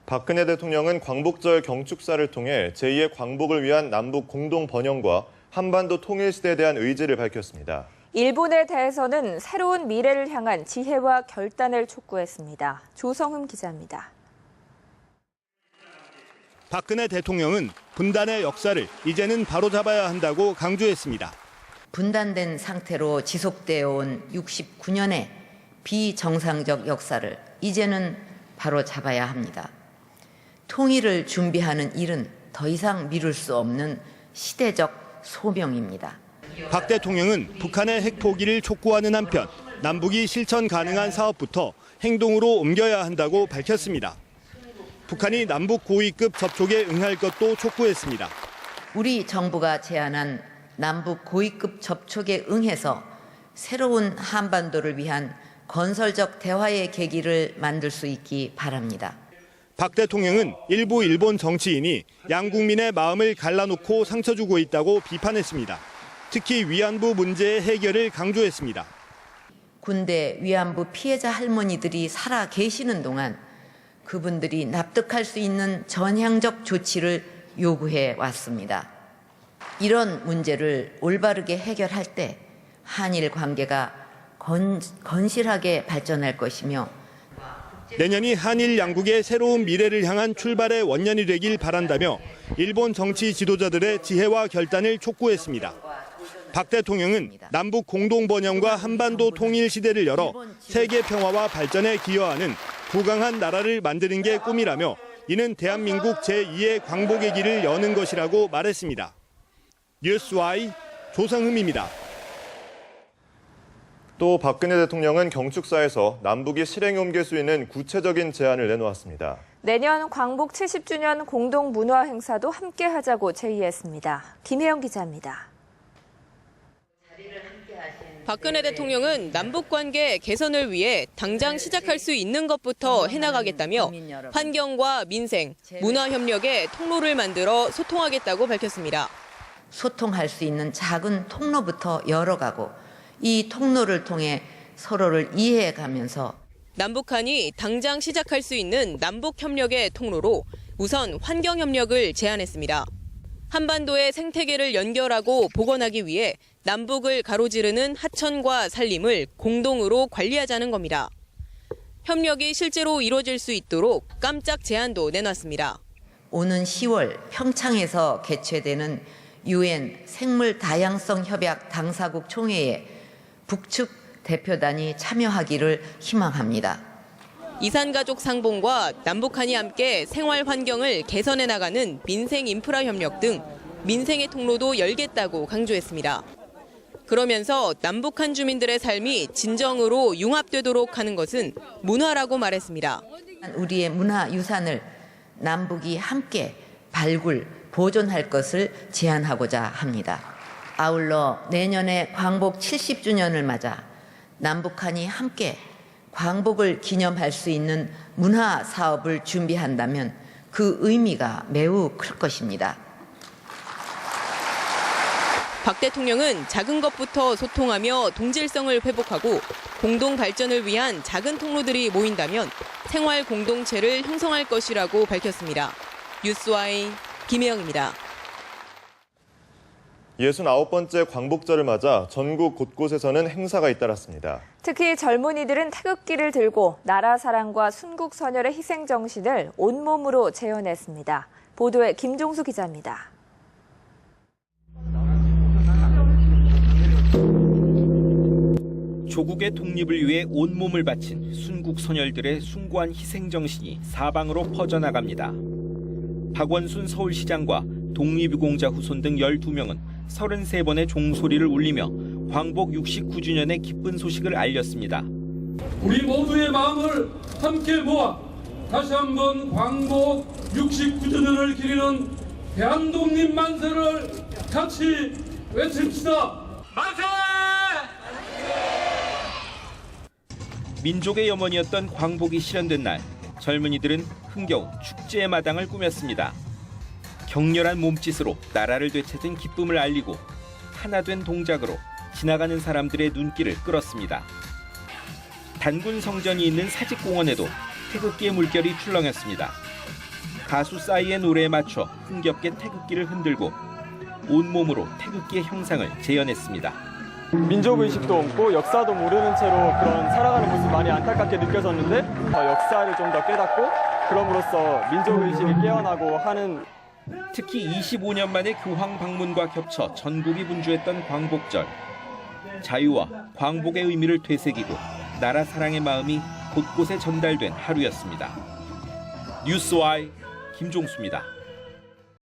박근혜 대통령은 광복절 경축사를 통해 제2의 광복을 위한 남북 공동 번영과 한반도 통일 시대에 대한 의지를 밝혔습니다. 일본에 대해서는 새로운 미래를 향한 지혜와 결단을 촉구했습니다. 조성흠 기자입니다. 박근혜 대통령은 분단의 역사를 이제는 바로잡아야 한다고 강조했습니다. 분단된 상태로 지속되어 온 69년의 비정상적 역사를 이제는 바로잡아야 합니다. 통일을 준비하는 일은 더 이상 미룰 수 없는 시대적 소명입니다. 박 대통령은 북한의 핵 포기를 촉구하는 한편 남북이 실천 가능한 사업부터 행동으로 옮겨야 한다고 밝혔습니다. 북한이 남북 고위급 접촉에 응할 것도 촉구했습니다. 우리 정부가 제안한 남북 고위급 접촉에 응해서 새로운 한반도를 위한 건설적 대화의 계기를 만들 수 있기 바랍니다. 박 대통령은 일부 일본 정치인이 양국민의 마음을 갈라놓고 상처 주고 있다고 비판했습니다. 특히 위안부 문제의 해결을 강조했습니다. 군대 위안부 피해자 할머니들이 살아 계시는 동안 그분들이 납득할 수 있는 전향적 조치를 요구해 왔습니다. 이런 문제를 올바르게 해결할 때 한일 관계가 건실하게 발전할 것이며 내년이 한일 양국의 새로운 미래를 향한 출발의 원년이 되길 바란다며 일본 정치 지도자들의 지혜와 결단을 촉구했습니다. 박 대통령은 남북 공동 번영과 한반도 통일 시대를 열어 세계 평화와 발전에 기여하는 부강한 나라를 만드는 게 꿈이라며 이는 대한민국 제2의 광복의 길을 여는 것이라고 말했습니다. 뉴스와이 조성흠입니다. 또 박근혜 대통령은 경축사에서 남북이 실행에 옮길 수 있는 구체적인 제안을 내놓았습니다. 내년 광복 70주년 공동 문화 행사도 함께 하자고 제의했습니다. 김혜영 기자입니다. 박근혜 대통령은 남북관계 개선을 위해 당장 시작할 수 있는 것부터 해나가겠다며 환경과 민생, 문화협력의 통로를 만들어 소통하겠다고 밝혔습니다. 소통할 수 있는 작은 통로부터 열어가고 이 통로를 통해 서로를 이해해가면서 남북한이 당장 시작할 수 있는 남북협력의 통로로 우선 환경협력을 제안했습니다. 한반도의 생태계를 연결하고 복원하기 위해 남북을 가로지르는 하천과 산림을 공동으로 관리하자는 겁니다. 협력이 실제로 이루어질 수 있도록 깜짝 제안도 내놨습니다. 오는 10월 평창에서 개최되는 UN 생물 다양성 협약 당사국 총회에 북측 대표단이 참여하기를 희망합니다. 이산가족 상봉과 남북한이 함께 생활 환경을 개선해 나가는 민생 인프라 협력 등 민생의 통로도 열겠다고 강조했습니다. 그러면서 남북한 주민들의 삶이 진정으로 융합되도록 하는 것은 문화라고 말했습니다. 우리의 문화 유산을 남북이 함께 발굴, 보존할 것을 제안하고자 합니다. 아울러 내년에 광복 70주년을 맞아 남북한이 함께 광복을 기념할 수 있는 문화 사업을 준비한다면 그 의미가 매우 클 것입니다. 박 대통령은 작은 것부터 소통하며 동질성을 회복하고 공동 발전을 위한 작은 통로들이 모인다면 생활 공동체를 형성할 것이라고 밝혔습니다. 뉴스와이 김혜영입니다. 69번째 광복절을 맞아 전국 곳곳에서는 행사가 잇따랐습니다. 특히 젊은이들은 태극기를 들고 나라 사랑과 순국 선열의 희생 정신을 온몸으로 재현했습니다. 보도에 김종수 기자입니다. 조국의 독립을 위해 온몸을 바친 순국 선열들의 숭고한 희생 정신이 사방으로 퍼져나갑니다. 박원순 서울시장과 독립유공자 후손 등 12명은 33번의 종소리를 울리며 광복 69주년의 기쁜 소식을 알렸습니다. 우리 모두의 마음을 함께 모아 다시 한번 광복 69주년을 기리는 대한독립 만세를 같이 외칩시다. 만세! 민족의 염원이었던 광복이 실현된 날, 젊은이들은 흥겨운 축제의 마당을 꾸몄습니다. 격렬한 몸짓으로 나라를 되찾은 기쁨을 알리고 하나 된 동작으로 지나가는 사람들의 눈길을 끌었습니다. 단군 성전이 있는 사직공원에도 태극기의 물결이 출렁였습니다. 가수 싸이의 노래에 맞춰 흥겹게 태극기를 흔들고 온몸으로 태극기의 형상을 재현했습니다. 민족의식도 없고 역사도 모르는 채로 그런 살아가는 모습이 많이 안타깝게 느껴졌는데 역사를 좀 더 깨닫고 그럼으로써 민족의식이 깨어나고 하는 특히 25년 만에 교황 방문과 겹쳐 전국이 분주했던 광복절. 자유와 광복의 의미를 되새기고 나라 사랑의 마음이 곳곳에 전달된 하루였습니다. 뉴스와이 김종수입니다.